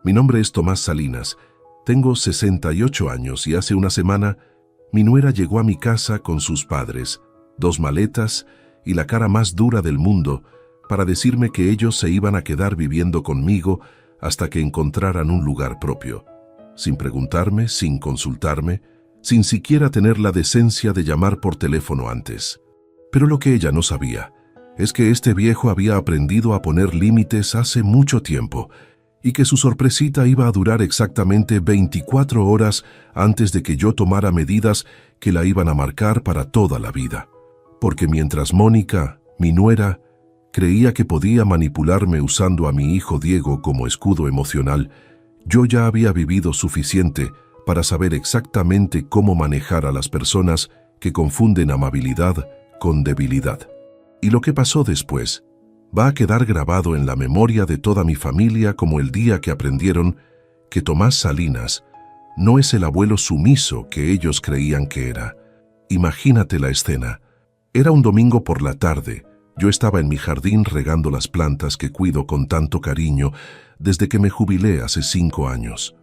Mi nombre es Tomás Salinas. Tengo 68 años y hace una semana mi nuera llegó a mi casa con sus padres, 2 maletas y la cara más dura del mundo para decirme que ellos se iban a quedar viviendo conmigo hasta que encontraran un lugar propio. Sin preguntarme, sin consultarme, sin siquiera tener la decencia de llamar por teléfono antes. Pero lo que ella no sabía es que este viejo había aprendido a poner límites hace mucho tiempo y que su sorpresita iba a durar exactamente 24 horas antes de que yo tomara medidas que la iban a marcar para toda la vida. Porque mientras Mónica, mi nuera, creía que podía manipularme usando a mi hijo Diego como escudo emocional, yo ya había vivido suficiente para saber exactamente cómo manejar a las personas que confunden amabilidad con debilidad. Y lo que pasó después va a quedar grabado en la memoria de toda mi familia como el día que aprendieron que Tomás Salinas no es el abuelo sumiso que ellos creían que era. Imagínate la escena. Era un domingo por la tarde. Yo estaba en mi jardín regando las plantas que cuido con tanto cariño desde que me jubilé hace 5 años,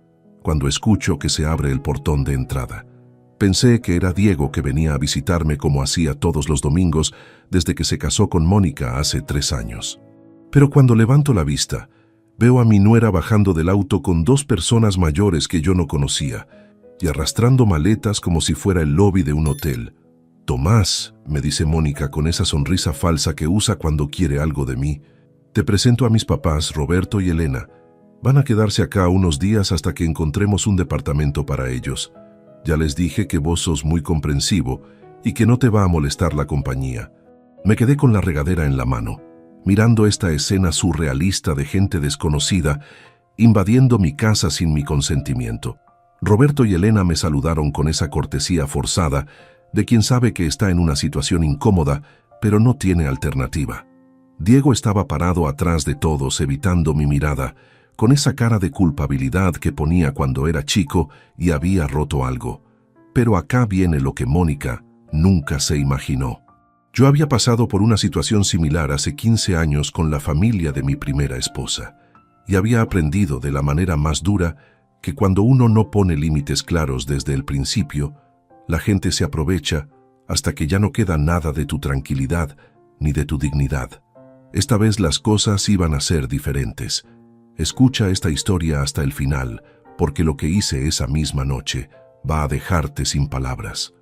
cuando escucho que se abre el portón de entrada. Pensé que era Diego que venía a visitarme como hacía todos los domingos desde que se casó con Mónica hace 3 años. Pero cuando levanto la vista, veo a mi nuera bajando del auto con 2 personas mayores que yo no conocía y arrastrando maletas como si fuera el lobby de un hotel. «Tomás», me dice Mónica con esa sonrisa falsa que usa cuando quiere algo de mí, «te presento a mis papás, Roberto y Elena. Van a quedarse acá unos días hasta que encontremos un departamento para ellos. Ya les dije que vos sos muy comprensivo y que no te va a molestar la compañía». Me quedé con la regadera en la mano, mirando esta escena surrealista de gente desconocida invadiendo mi casa sin mi consentimiento. Roberto y Elena me saludaron con esa cortesía forzada de quien sabe que está en una situación incómoda, pero no tiene alternativa. Diego estaba parado atrás de todos, evitando mi mirada, con esa cara de culpabilidad que ponía cuando era chico y había roto algo. Pero acá viene lo que Mónica nunca se imaginó. Yo había pasado por una situación similar hace 15 años con la familia de mi primera esposa, y había aprendido de la manera más dura que cuando uno no pone límites claros desde el principio, la gente se aprovecha hasta que ya no queda nada de tu tranquilidad ni de tu dignidad. Esta vez las cosas iban a ser diferentes. Escucha esta historia hasta el final, porque lo que hice esa misma noche va a dejarte sin palabras.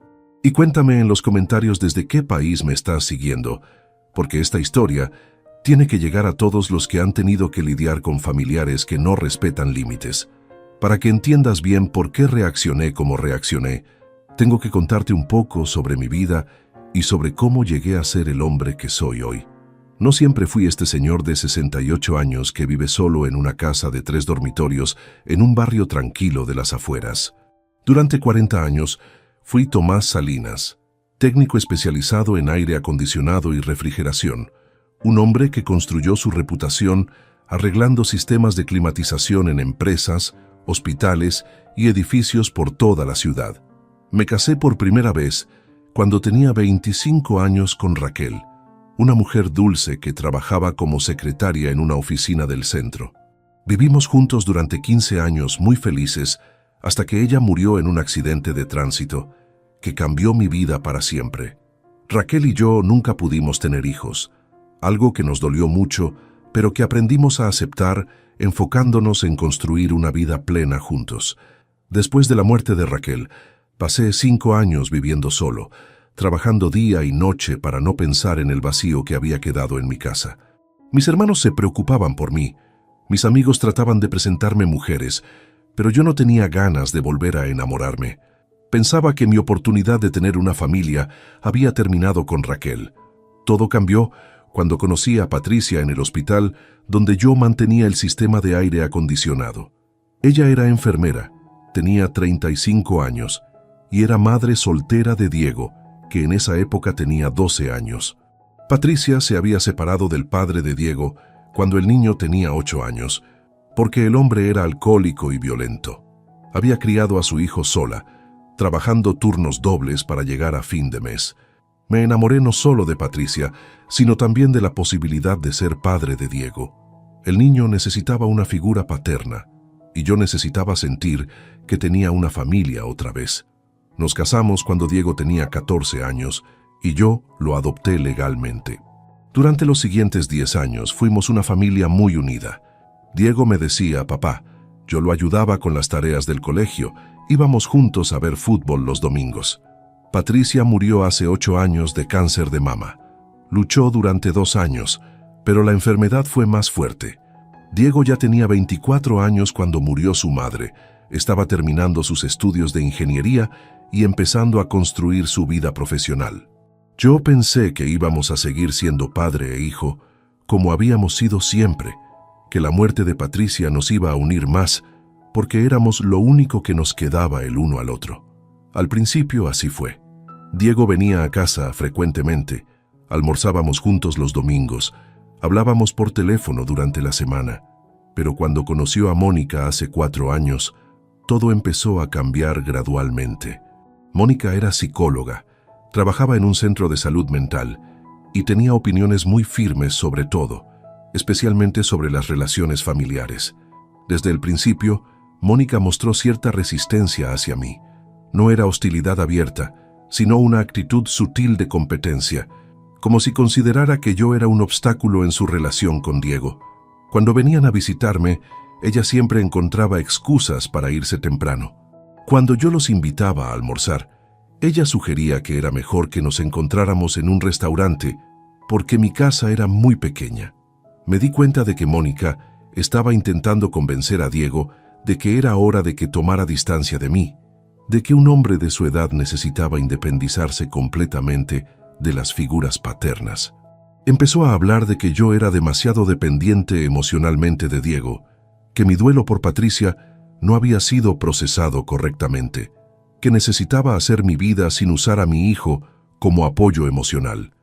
Y cuéntame en los comentarios desde qué país me estás siguiendo, porque esta historia tiene que llegar a todos los que han tenido que lidiar con familiares que no respetan límites. Para que entiendas bien por qué reaccioné como reaccioné, tengo que contarte un poco sobre mi vida y sobre cómo llegué a ser el hombre que soy hoy. No siempre fui este señor de 68 años que vive solo en una casa de 3 dormitorios en un barrio tranquilo de las afueras. Durante 40 años fui Tomás Salinas, técnico especializado en aire acondicionado y refrigeración, un hombre que construyó su reputación arreglando sistemas de climatización en empresas, hospitales y edificios por toda la ciudad. Me casé por primera vez cuando tenía 25 años con Raquel, una mujer dulce que trabajaba como secretaria en una oficina del centro. Vivimos juntos durante 15 años muy felices hasta que ella murió en un accidente de tránsito que cambió mi vida para siempre. Raquel y yo nunca pudimos tener hijos, algo que nos dolió mucho, pero que aprendimos a aceptar enfocándonos en construir una vida plena juntos. Después de la muerte de Raquel, pasé 5 años viviendo solo, trabajando día y noche para no pensar en el vacío que había quedado en mi casa. Mis hermanos se preocupaban por mí, mis amigos trataban de presentarme mujeres, pero yo no tenía ganas de volver a enamorarme. Pensaba que mi oportunidad de tener una familia había terminado con Raquel. Todo cambió cuando conocí a Patricia en el hospital donde yo mantenía el sistema de aire acondicionado. Ella era enfermera, tenía 35 años y era madre soltera de Diego, que en esa época tenía 12 años. Patricia se había separado del padre de Diego cuando el niño tenía 8 años, porque el hombre era alcohólico y violento. Había criado a su hijo sola, trabajando turnos dobles para llegar a fin de mes. Me enamoré no solo de Patricia, sino también de la posibilidad de ser padre de Diego. El niño necesitaba una figura paterna. y yo necesitaba sentir que tenía una familia otra vez. Nos casamos cuando Diego tenía 14 años y yo lo adopté legalmente. Durante los siguientes 10 años fuimos una familia muy unida. Diego me decía papá, yo lo ayudaba con las tareas del colegio, íbamos juntos a ver fútbol los domingos. Patricia murió hace 8 años de cáncer de mama. Luchó durante 2 años, pero la enfermedad fue más fuerte. Diego ya tenía 24 años cuando murió su madre, estaba terminando sus estudios de ingeniería y empezando a construir su vida profesional. Yo pensé que íbamos a seguir siendo padre e hijo, como habíamos sido siempre, que la muerte de Patricia nos iba a unir más, porque éramos lo único que nos quedaba el uno al otro. Al principio así fue. Diego venía a casa frecuentemente, almorzábamos juntos los domingos, hablábamos por teléfono durante la semana, pero cuando conoció a Mónica hace 4 años, todo empezó a cambiar gradualmente. Mónica era psicóloga, trabajaba en un centro de salud mental y tenía opiniones muy firmes sobre todo, especialmente sobre las relaciones familiares. Desde el principio, Mónica mostró cierta resistencia hacia mí. No era hostilidad abierta, sino una actitud sutil de competencia, como si considerara que yo era un obstáculo en su relación con Diego. Cuando venían a visitarme, ella siempre encontraba excusas para irse temprano. Cuando yo los invitaba a almorzar, ella sugería que era mejor que nos encontráramos en un restaurante, porque mi casa era muy pequeña. Me di cuenta de que Mónica estaba intentando convencer a Diego de que era hora de que tomara distancia de mí, de que un hombre de su edad necesitaba independizarse completamente de las figuras paternas. Empezó a hablar de que yo era demasiado dependiente emocionalmente de Diego, que mi duelo por Patricia no había sido procesado correctamente, que necesitaba hacer mi vida sin usar a mi hijo como apoyo emocional.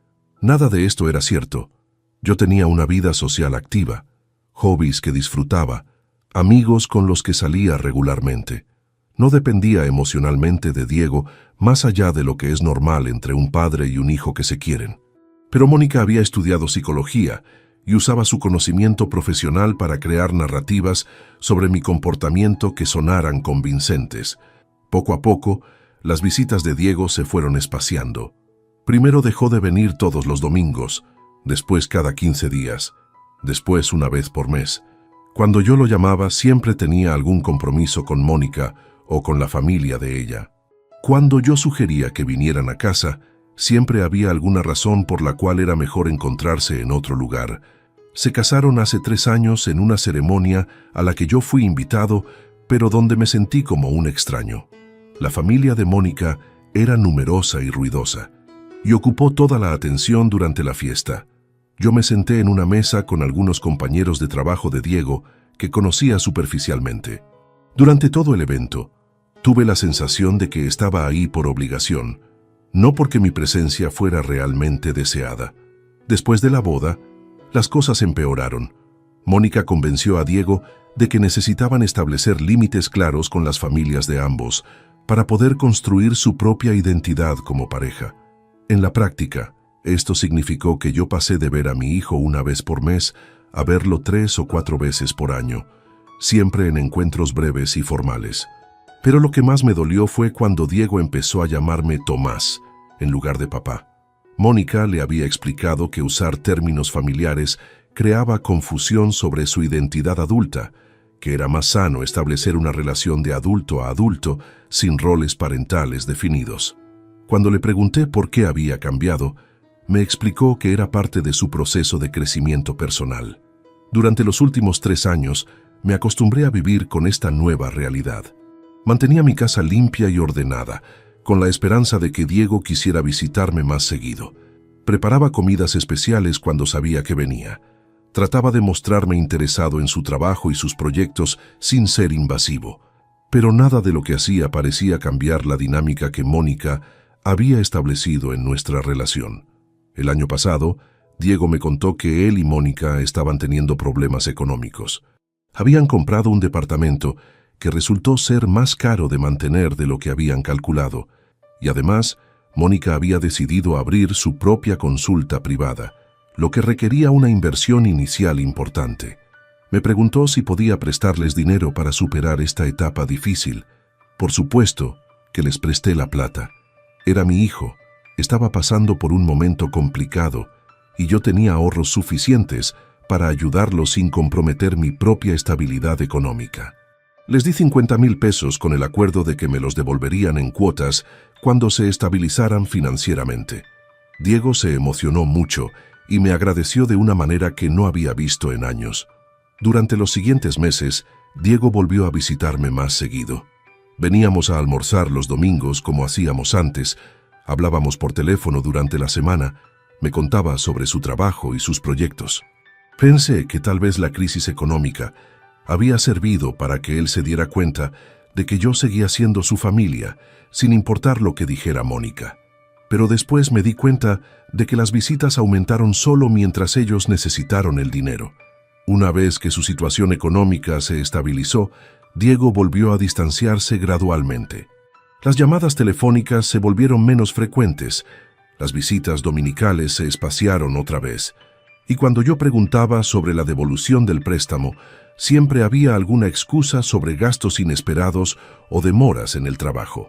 Nada de esto era cierto. Yo tenía una vida social activa, hobbies que disfrutaba, amigos con los que salía regularmente. No dependía emocionalmente de Diego más allá de lo que es normal entre un padre y un hijo que se quieren. Pero Mónica había estudiado psicología y usaba su conocimiento profesional para crear narrativas sobre mi comportamiento que sonaran convincentes. Poco a poco, las visitas de Diego se fueron espaciando. Primero dejó de venir todos los domingos, después cada 15 días, después una vez por mes. Cuando yo lo llamaba, siempre tenía algún compromiso con Mónica o con la familia de ella. Cuando yo sugería que vinieran a casa, siempre había alguna razón por la cual era mejor encontrarse en otro lugar. Se casaron hace 3 años en una ceremonia a la que yo fui invitado, pero donde me sentí como un extraño. La familia de Mónica era numerosa y ruidosa, y ocupó toda la atención durante la fiesta. Yo me senté en una mesa con algunos compañeros de trabajo de Diego que conocía superficialmente. Durante todo el evento, tuve la sensación de que estaba ahí por obligación, no porque mi presencia fuera realmente deseada. Después de la boda, las cosas empeoraron. Mónica convenció a Diego de que necesitaban establecer límites claros con las familias de ambos para poder construir su propia identidad como pareja. En la práctica, esto significó que yo pasé de ver a mi hijo una vez por mes a verlo 3 o 4 veces por año, siempre en encuentros breves y formales. Pero lo que más me dolió fue cuando Diego empezó a llamarme Tomás, en lugar de papá. Mónica le había explicado que usar términos familiares creaba confusión sobre su identidad adulta, que era más sano establecer una relación de adulto a adulto sin roles parentales definidos. Cuando le pregunté por qué había cambiado, me explicó que era parte de su proceso de crecimiento personal. Durante los últimos 3 años, me acostumbré a vivir con esta nueva realidad. Mantenía mi casa limpia y ordenada, con la esperanza de que Diego quisiera visitarme más seguido. Preparaba comidas especiales cuando sabía que venía. Trataba de mostrarme interesado en su trabajo y sus proyectos sin ser invasivo. Pero nada de lo que hacía parecía cambiar la dinámica que Mónica había establecido en nuestra relación. El año pasado, Diego me contó que él y Mónica estaban teniendo problemas económicos. Habían comprado un departamento que resultó ser más caro de mantener de lo que habían calculado, y además, Mónica había decidido abrir su propia consulta privada, lo que requería una inversión inicial importante. Me preguntó si podía prestarles dinero para superar esta etapa difícil. Por supuesto que les presté la plata. Era mi hijo, estaba pasando por un momento complicado y yo tenía ahorros suficientes para ayudarlo sin comprometer mi propia estabilidad económica. Les di 50,000 pesos con el acuerdo de que me los devolverían en cuotas cuando se estabilizaran financieramente. Diego se emocionó mucho y me agradeció de una manera que no había visto en años. Durante los siguientes meses, Diego volvió a visitarme más seguido. Veníamos a almorzar los domingos como hacíamos antes, hablábamos por teléfono durante la semana, me contaba sobre su trabajo y sus proyectos. Pensé que tal vez la crisis económica había servido para que él se diera cuenta de que yo seguía siendo su familia, sin importar lo que dijera Mónica. Pero después me di cuenta de que las visitas aumentaron solo mientras ellos necesitaron el dinero. Una vez que su situación económica se estabilizó, Diego volvió a distanciarse gradualmente. Las llamadas telefónicas se volvieron menos frecuentes, las visitas dominicales se espaciaron otra vez, y cuando yo preguntaba sobre la devolución del préstamo, siempre había alguna excusa sobre gastos inesperados o demoras en el trabajo.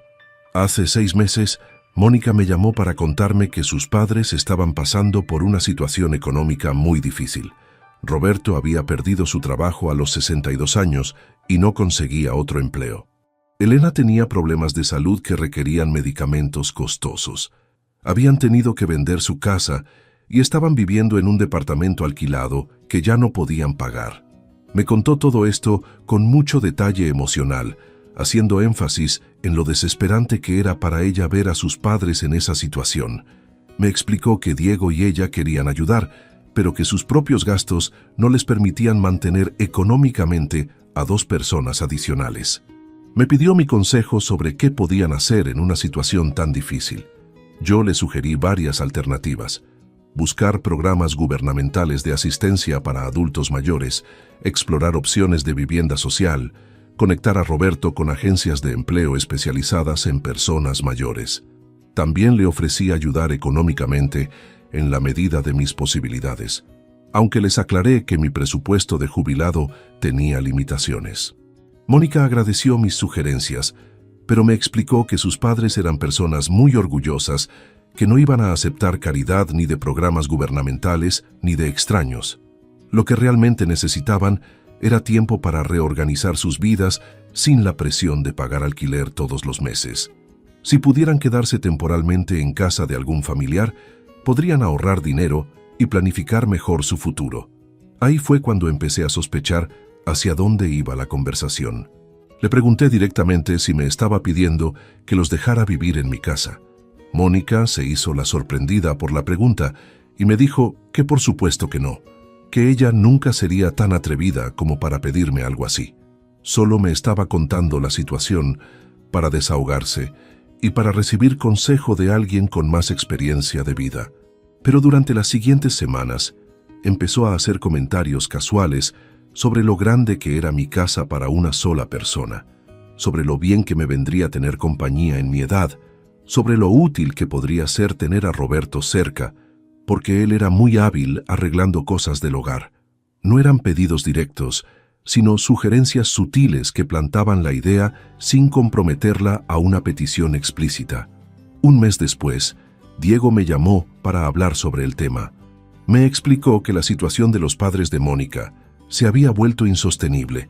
Hace 6 meses, Mónica me llamó para contarme que sus padres estaban pasando por una situación económica muy difícil. Roberto había perdido su trabajo a los 62 años y no conseguía otro empleo. Elena tenía problemas de salud que requerían medicamentos costosos. Habían tenido que vender su casa y estaban viviendo en un departamento alquilado que ya no podían pagar. Me contó todo esto con mucho detalle emocional, haciendo énfasis en lo desesperante que era para ella ver a sus padres en esa situación. Me explicó que Diego y ella querían ayudar, pero que sus propios gastos no les permitían mantener económicamente a 2 personas adicionales. Me pidió mi consejo sobre qué podían hacer en una situación tan difícil. Yo le sugerí varias alternativas: buscar programas gubernamentales de asistencia para adultos mayores, explorar opciones de vivienda social, conectar a Roberto con agencias de empleo especializadas en personas mayores. También le ofrecí ayudar económicamente en la medida de mis posibilidades, aunque les aclaré que mi presupuesto de jubilado tenía limitaciones. Mónica agradeció mis sugerencias, pero me explicó que sus padres eran personas muy orgullosas que no iban a aceptar caridad ni de programas gubernamentales ni de extraños. Lo que realmente necesitaban era tiempo para reorganizar sus vidas sin la presión de pagar alquiler todos los meses. Si pudieran quedarse temporalmente en casa de algún familiar, podrían ahorrar dinero y planificar mejor su futuro. Ahí fue cuando empecé a sospechar hacia dónde iba la conversación. Le pregunté directamente si me estaba pidiendo que los dejara vivir en mi casa. Mónica se hizo la sorprendida por la pregunta y me dijo que por supuesto que no, que ella nunca sería tan atrevida como para pedirme algo así. Solo me estaba contando la situación para desahogarse y para recibir consejo de alguien con más experiencia de vida. Pero durante las siguientes semanas empezó a hacer comentarios casuales sobre lo grande que era mi casa para una sola persona, sobre lo bien que me vendría tener compañía en mi edad, sobre lo útil que podría ser tener a Roberto cerca, porque él era muy hábil arreglando cosas del hogar. No eran pedidos directos, sino sugerencias sutiles que plantaban la idea sin comprometerla a una petición explícita. Un mes después, Diego me llamó para hablar sobre el tema. Me explicó que la situación de los padres de Mónica se había vuelto insostenible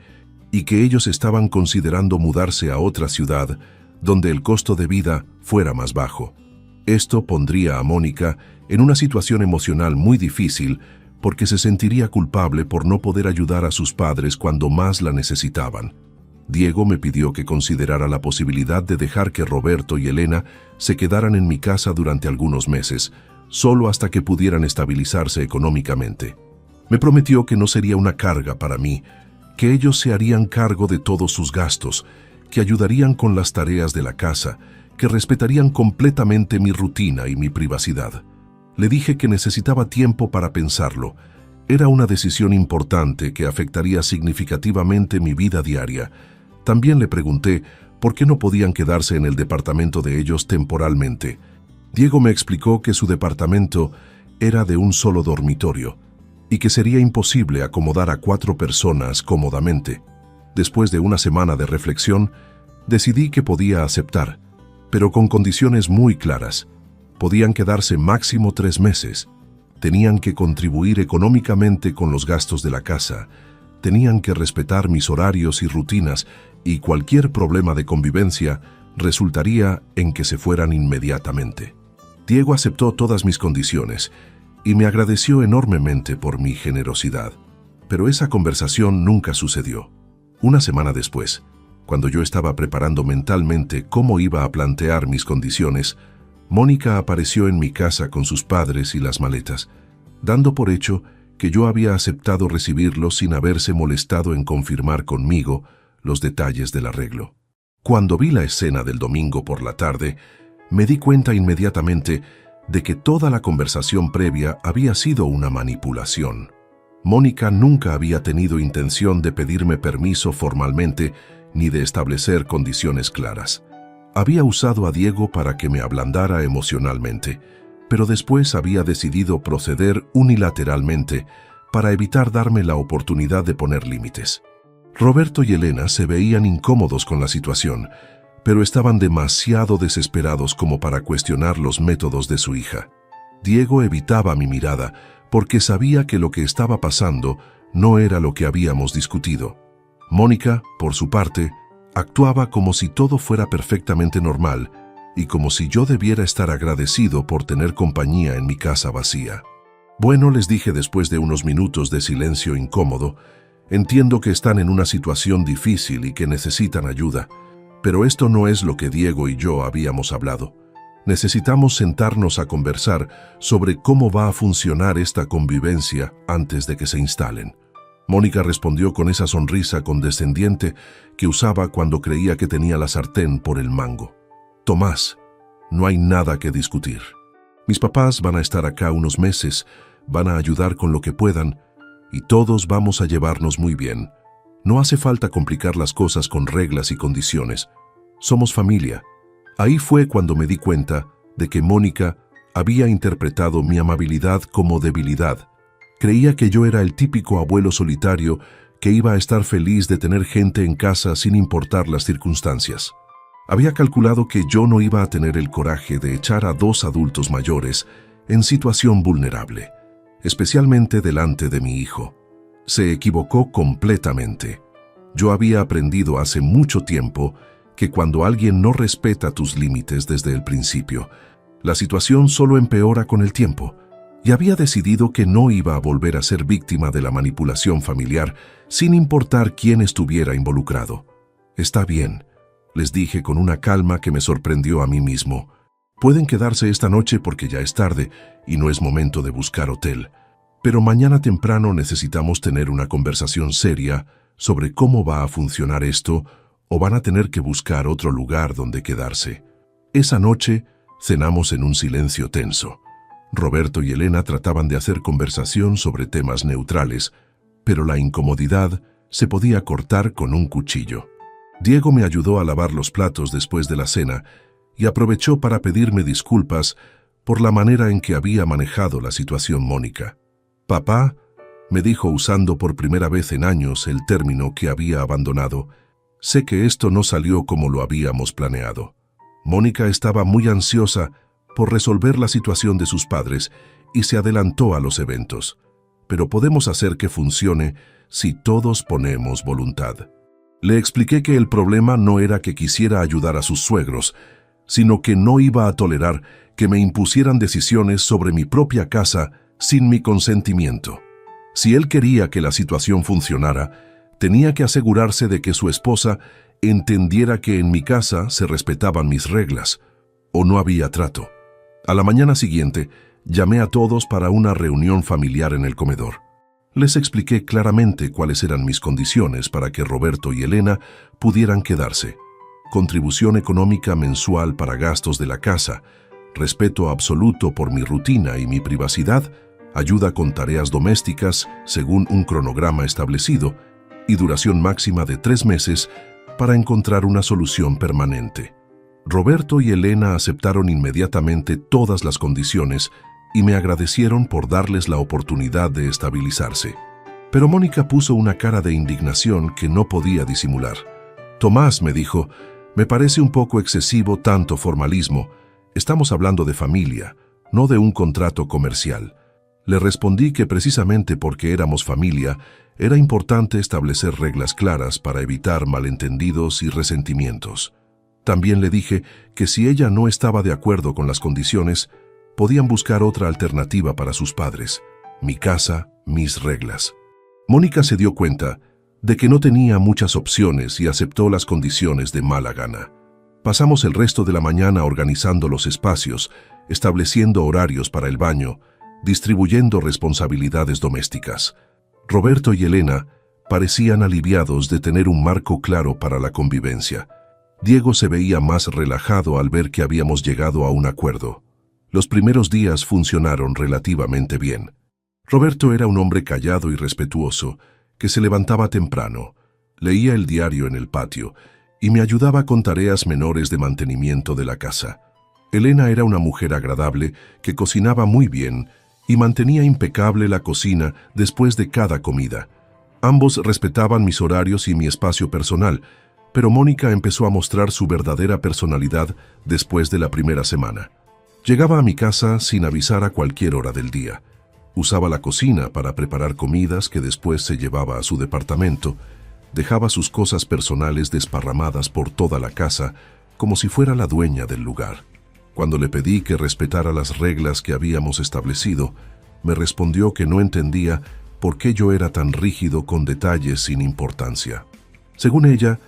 y que ellos estaban considerando mudarse a otra ciudad donde el costo de vida fuera más bajo. Esto pondría a Mónica en una situación emocional muy difícil porque se sentiría culpable por no poder ayudar a sus padres cuando más la necesitaban. Diego me pidió que considerara la posibilidad de dejar que Roberto y Elena se quedaran en mi casa durante algunos meses, solo hasta que pudieran estabilizarse económicamente. Me prometió que no sería una carga para mí, que ellos se harían cargo de todos sus gastos, que ayudarían con las tareas de la casa, que respetarían completamente mi rutina y mi privacidad. Le dije que necesitaba tiempo para pensarlo. Era una decisión importante que afectaría significativamente mi vida diaria. También le pregunté por qué no podían quedarse en el departamento de ellos temporalmente. Diego me explicó que su departamento era de un solo dormitorio y que sería imposible acomodar a 4 personas cómodamente. Después de una semana de reflexión, decidí que podía aceptar, pero con condiciones muy claras. Podían quedarse máximo 3 meses. Tenían que contribuir económicamente con los gastos de la casa. Tenían que respetar mis horarios y rutinas, y cualquier problema de convivencia resultaría en que se fueran inmediatamente. Diego aceptó todas mis condiciones y me agradeció enormemente por mi generosidad. Pero esa conversación nunca sucedió. Una semana después, cuando yo estaba preparando mentalmente cómo iba a plantear mis condiciones, Mónica apareció en mi casa con sus padres y las maletas, dando por hecho que yo había aceptado recibirlos sin haberse molestado en confirmar conmigo los detalles del arreglo. Cuando vi la escena del domingo por la tarde, me di cuenta inmediatamente de que toda la conversación previa había sido una manipulación. Mónica nunca había tenido intención de pedirme permiso formalmente ni de establecer condiciones claras. Había usado a Diego para que me ablandara emocionalmente, pero después había decidido proceder unilateralmente para evitar darme la oportunidad de poner límites. Roberto y Elena se veían incómodos con la situación, pero estaban demasiado desesperados como para cuestionar los métodos de su hija. Diego evitaba mi mirada porque sabía que lo que estaba pasando no era lo que habíamos discutido. Mónica, por su parte, actuaba como si todo fuera perfectamente normal y como si yo debiera estar agradecido por tener compañía en mi casa vacía. Bueno, les dije después de unos minutos de silencio incómodo, entiendo que están en una situación difícil y que necesitan ayuda. Pero esto no es lo que Diego y yo habíamos hablado. Necesitamos sentarnos a conversar sobre cómo va a funcionar esta convivencia antes de que se instalen. Mónica respondió con esa sonrisa condescendiente que usaba cuando creía que tenía la sartén por el mango. Tomás, no hay nada que discutir. Mis papás van a estar acá unos meses, van a ayudar con lo que puedan y todos vamos a llevarnos muy bien. No hace falta complicar las cosas con reglas y condiciones. Somos familia. Ahí fue cuando me di cuenta de que Mónica había interpretado mi amabilidad como debilidad. Creía que yo era el típico abuelo solitario que iba a estar feliz de tener gente en casa sin importar las circunstancias. Había calculado que yo no iba a tener el coraje de echar a 2 adultos mayores en situación vulnerable, especialmente delante de mi hijo. Se equivocó completamente. Yo había aprendido hace mucho tiempo que cuando alguien no respeta tus límites desde el principio, la situación solo empeora con el tiempo, y había decidido que no iba a volver a ser víctima de la manipulación familiar sin importar quién estuviera involucrado. Está bien, les dije con una calma que me sorprendió a mí mismo. Pueden quedarse esta noche porque ya es tarde y no es momento de buscar hotel. Pero mañana temprano necesitamos tener una conversación seria sobre cómo va a funcionar esto o van a tener que buscar otro lugar donde quedarse. Esa noche cenamos en un silencio tenso. Roberto y Elena trataban de hacer conversación sobre temas neutrales, pero la incomodidad se podía cortar con un cuchillo. Diego me ayudó a lavar los platos después de la cena y aprovechó para pedirme disculpas por la manera en que había manejado la situación Mónica. «Papá», me dijo usando por primera vez en años el término que había abandonado, «sé que esto no salió como lo habíamos planeado». Mónica estaba muy ansiosa por resolver la situación de sus padres y se adelantó a los eventos. Pero podemos hacer que funcione si todos ponemos voluntad. Le expliqué que el problema no era que quisiera ayudar a sus suegros, sino que no iba a tolerar que me impusieran decisiones sobre mi propia casa sin mi consentimiento. Si él quería que la situación funcionara, tenía que asegurarse de que su esposa entendiera que en mi casa se respetaban mis reglas, o no había trato. A la mañana siguiente, llamé a todos para una reunión familiar en el comedor. Les expliqué claramente cuáles eran mis condiciones para que Roberto y Elena pudieran quedarse. Contribución económica mensual para gastos de la casa, respeto absoluto por mi rutina y mi privacidad, ayuda con tareas domésticas según un cronograma establecido y duración máxima de 3 meses para encontrar una solución permanente. Roberto y Elena aceptaron inmediatamente todas las condiciones y me agradecieron por darles la oportunidad de estabilizarse. Pero Mónica puso una cara de indignación que no podía disimular. «Tomás», me dijo, «me parece un poco excesivo tanto formalismo. Estamos hablando de familia, no de un contrato comercial». Le respondí que precisamente porque éramos familia, era importante establecer reglas claras para evitar malentendidos y resentimientos. También le dije que si ella no estaba de acuerdo con las condiciones, podían buscar otra alternativa para sus padres. Mi casa, mis reglas. Mónica se dio cuenta de que no tenía muchas opciones y aceptó las condiciones de mala gana. Pasamos el resto de la mañana organizando los espacios, estableciendo horarios para el baño, distribuyendo responsabilidades domésticas. Roberto y Elena parecían aliviados de tener un marco claro para la convivencia. Diego se veía más relajado al ver que habíamos llegado a un acuerdo. Los primeros días funcionaron relativamente bien. Roberto era un hombre callado y respetuoso, que se levantaba temprano, leía el diario en el patio y me ayudaba con tareas menores de mantenimiento de la casa. Elena era una mujer agradable que cocinaba muy bien y mantenía impecable la cocina después de cada comida. Ambos respetaban mis horarios y mi espacio personal, pero Mónica empezó a mostrar su verdadera personalidad después de la primera semana. Llegaba a mi casa sin avisar a cualquier hora del día. Usaba la cocina para preparar comidas que después se llevaba a su departamento. Dejaba sus cosas personales desparramadas por toda la casa, como si fuera la dueña del lugar. Cuando le pedí que respetara las reglas que habíamos establecido, me respondió que no entendía por qué yo era tan rígido con detalles sin importancia. Según ella,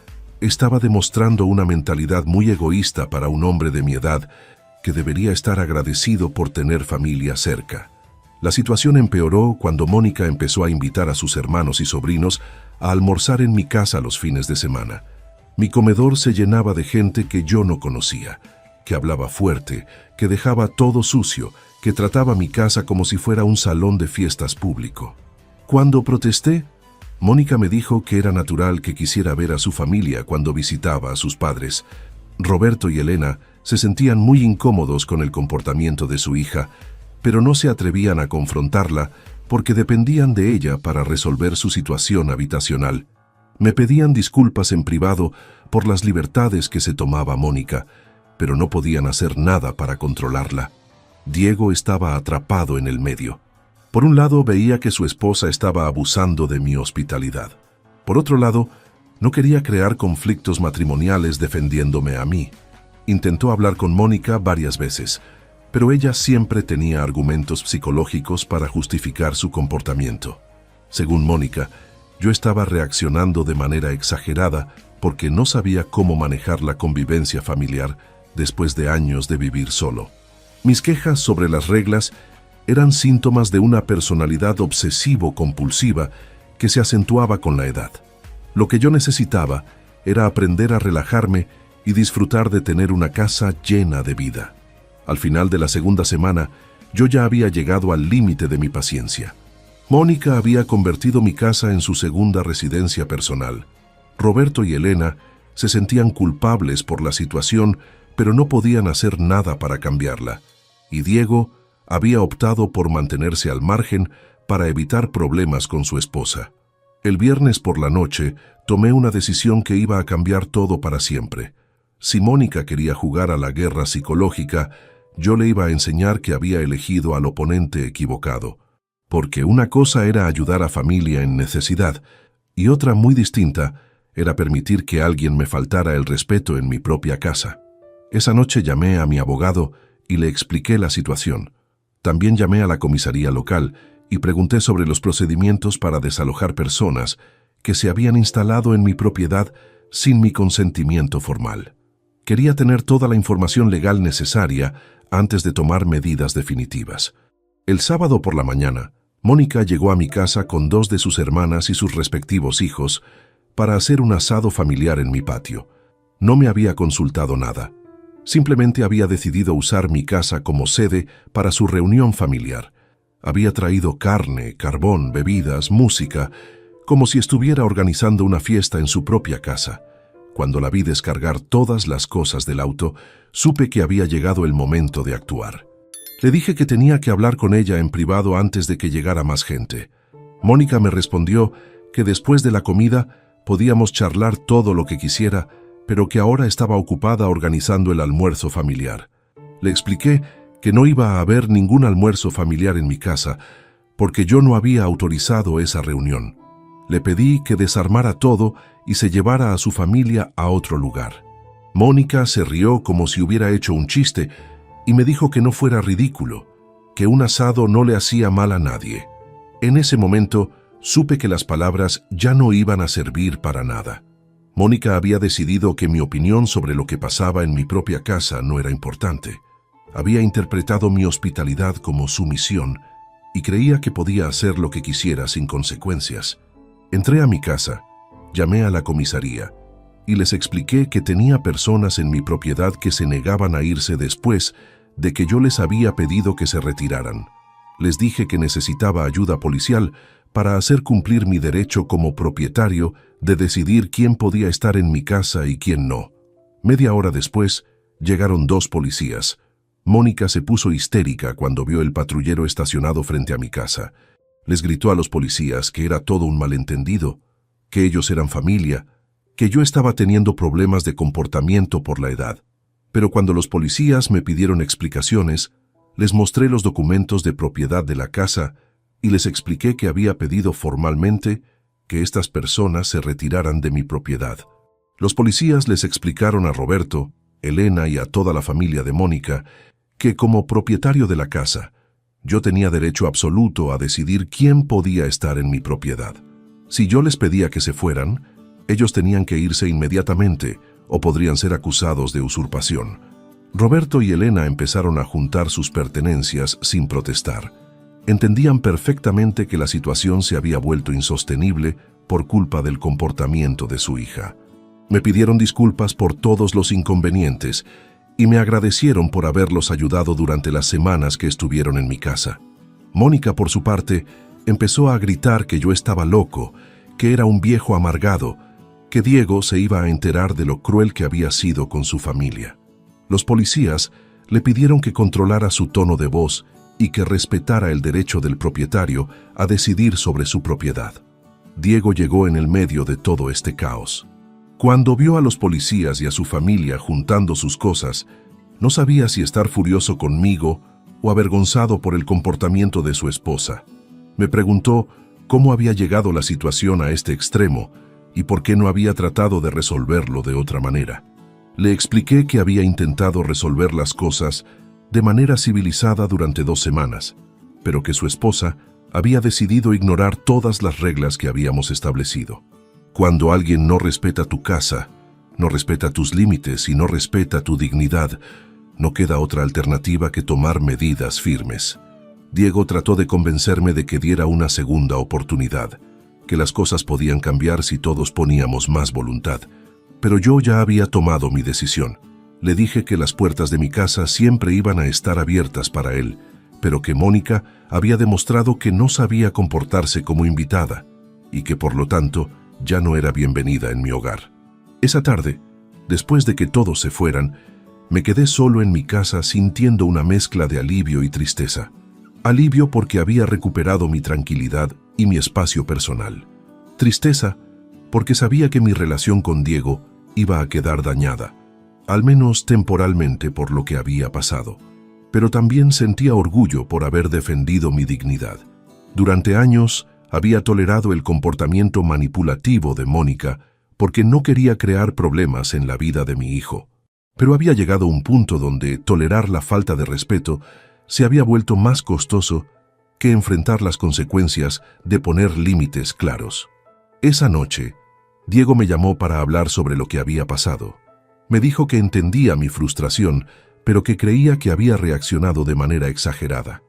estaba demostrando una mentalidad muy egoísta para un hombre de mi edad que debería estar agradecido por tener familia cerca. La situación empeoró cuando Mónica empezó a invitar a sus hermanos y sobrinos a almorzar en mi casa los fines de semana. Mi comedor se llenaba de gente que yo no conocía, que hablaba fuerte, que dejaba todo sucio, que trataba mi casa como si fuera un salón de fiestas público. Cuando protesté, Mónica me dijo que era natural que quisiera ver a su familia cuando visitaba a sus padres. Roberto y Elena se sentían muy incómodos con el comportamiento de su hija, pero no se atrevían a confrontarla porque dependían de ella para resolver su situación habitacional. Me pedían disculpas en privado por las libertades que se tomaba Mónica, pero no podían hacer nada para controlarla. Diego estaba atrapado en el medio. Por un lado, veía que su esposa estaba abusando de mi hospitalidad. Por otro lado, no quería crear conflictos matrimoniales defendiéndome a mí. Intentó hablar con Mónica varias veces, pero ella siempre tenía argumentos psicológicos para justificar su comportamiento. Según Mónica, yo estaba reaccionando de manera exagerada porque no sabía cómo manejar la convivencia familiar después de años de vivir solo. Mis quejas sobre las reglas eran síntomas de una personalidad obsesivo-compulsiva que se acentuaba con la edad. Lo que yo necesitaba era aprender a relajarme y disfrutar de tener una casa llena de vida. Al final de la segunda semana, yo ya había llegado al límite de mi paciencia. Mónica había convertido mi casa en su segunda residencia personal. Roberto y Elena se sentían culpables por la situación, pero no podían hacer nada para cambiarla. Y Diego había optado por mantenerse al margen para evitar problemas con su esposa. El viernes por la noche tomé una decisión que iba a cambiar todo para siempre. Si Mónica quería jugar a la guerra psicológica, yo le iba a enseñar que había elegido al oponente equivocado. Porque una cosa era ayudar a familia en necesidad, y otra muy distinta era permitir que alguien me faltara el respeto en mi propia casa. Esa noche llamé a mi abogado y le expliqué la situación. También llamé a la comisaría local y pregunté sobre los procedimientos para desalojar personas que se habían instalado en mi propiedad sin mi consentimiento formal. Quería tener toda la información legal necesaria antes de tomar medidas definitivas. El sábado por la mañana, Mónica llegó a mi casa con 2 de sus hermanas y sus respectivos hijos para hacer un asado familiar en mi patio. No me había consultado nada. Simplemente había decidido usar mi casa como sede para su reunión familiar. Había traído carne, carbón, bebidas, música, como si estuviera organizando una fiesta en su propia casa. Cuando la vi descargar todas las cosas del auto, supe que había llegado el momento de actuar. Le dije que tenía que hablar con ella en privado antes de que llegara más gente. Mónica me respondió que después de la comida podíamos charlar todo lo que quisiera, pero que ahora estaba ocupada organizando el almuerzo familiar. Le expliqué que no iba a haber ningún almuerzo familiar en mi casa, porque yo no había autorizado esa reunión. Le pedí que desarmara todo y se llevara a su familia a otro lugar. Mónica se rió como si hubiera hecho un chiste y me dijo que no fuera ridículo, que un asado no le hacía mal a nadie. En ese momento supe que las palabras ya no iban a servir para nada. Mónica había decidido que mi opinión sobre lo que pasaba en mi propia casa no era importante. Había interpretado mi hospitalidad como sumisión y creía que podía hacer lo que quisiera sin consecuencias. Entré a mi casa, llamé a la comisaría y les expliqué que tenía personas en mi propiedad que se negaban a irse después de que yo les había pedido que se retiraran. Les dije que necesitaba ayuda policial para hacer cumplir mi derecho como propietario de decidir quién podía estar en mi casa y quién no. Media hora después, llegaron 2 policías. Mónica se puso histérica cuando vio el patrullero estacionado frente a mi casa. Les gritó a los policías que era todo un malentendido, que ellos eran familia, que yo estaba teniendo problemas de comportamiento por la edad. Pero cuando los policías me pidieron explicaciones, les mostré los documentos de propiedad de la casa y les expliqué que había pedido formalmente que estas personas se retiraran de mi propiedad. Los policías les explicaron a Roberto, Elena y a toda la familia de Mónica que como propietario de la casa, yo tenía derecho absoluto a decidir quién podía estar en mi propiedad. Si yo les pedía que se fueran, ellos tenían que irse inmediatamente o podrían ser acusados de usurpación. Roberto y Elena empezaron a juntar sus pertenencias sin protestar. Entendían perfectamente que la situación se había vuelto insostenible por culpa del comportamiento de su hija. Me pidieron disculpas por todos los inconvenientes y me agradecieron por haberlos ayudado durante las semanas que estuvieron en mi casa. Mónica, por su parte, empezó a gritar que yo estaba loco, que era un viejo amargado, que Diego se iba a enterar de lo cruel que había sido con su familia. Los policías le pidieron que controlara su tono de voz y que respetara el derecho del propietario a decidir sobre su propiedad. Diego llegó en el medio de todo este caos. Cuando vio a los policías y a su familia juntando sus cosas, no sabía si estar furioso conmigo o avergonzado por el comportamiento de su esposa. Me preguntó cómo había llegado la situación a este extremo y por qué no había tratado de resolverlo de otra manera. Le expliqué que había intentado resolver las cosas de manera civilizada durante 2 semanas, pero que su esposa había decidido ignorar todas las reglas que habíamos establecido. Cuando alguien no respeta tu casa, no respeta tus límites y no respeta tu dignidad, no queda otra alternativa que tomar medidas firmes. Diego trató de convencerme de que diera una segunda oportunidad, que las cosas podían cambiar si todos poníamos más voluntad. Pero yo ya había tomado mi decisión. Le dije que las puertas de mi casa siempre iban a estar abiertas para él, pero que Mónica había demostrado que no sabía comportarse como invitada y que por lo tanto ya no era bienvenida en mi hogar. Esa tarde, después de que todos se fueran, me quedé solo en mi casa sintiendo una mezcla de alivio y tristeza. Alivio porque había recuperado mi tranquilidad y mi espacio personal. Tristeza porque sabía que mi relación con Diego iba a quedar dañada, al menos temporalmente por lo que había pasado. Pero también sentía orgullo por haber defendido mi dignidad. Durante años había tolerado el comportamiento manipulativo de Mónica porque no quería crear problemas en la vida de mi hijo. Pero había llegado a un punto donde tolerar la falta de respeto se había vuelto más costoso que enfrentar las consecuencias de poner límites claros. Esa noche, Diego me llamó para hablar sobre lo que había pasado. Me dijo que entendía mi frustración, pero que creía que había reaccionado de manera exagerada.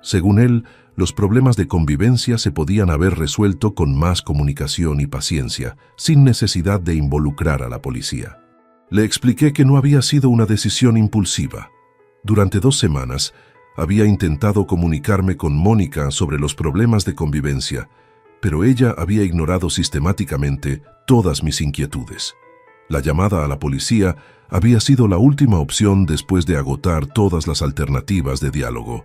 Según él, los problemas de convivencia se podían haber resuelto con más comunicación y paciencia, sin necesidad de involucrar a la policía. Le expliqué que no había sido una decisión impulsiva. Durante 2 semanas, había intentado comunicarme con Mónica sobre los problemas de convivencia, pero ella había ignorado sistemáticamente todas mis inquietudes. La llamada a la policía había sido la última opción después de agotar todas las alternativas de diálogo.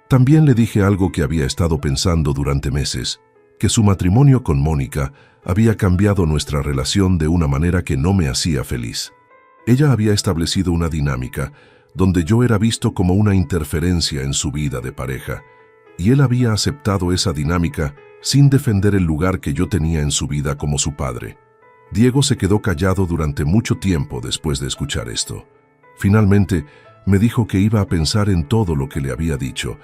También le dije algo que había estado pensando durante meses, que su matrimonio con Mónica había cambiado nuestra relación de una manera que no me hacía feliz. Ella había establecido una dinámica donde yo era visto como una interferencia en su vida de pareja, y él había aceptado esa dinámica sin defender el lugar que yo tenía en su vida como su padre. Diego se quedó callado durante mucho tiempo después de escuchar esto. Finalmente, me dijo que iba a pensar en todo lo que le había dicho,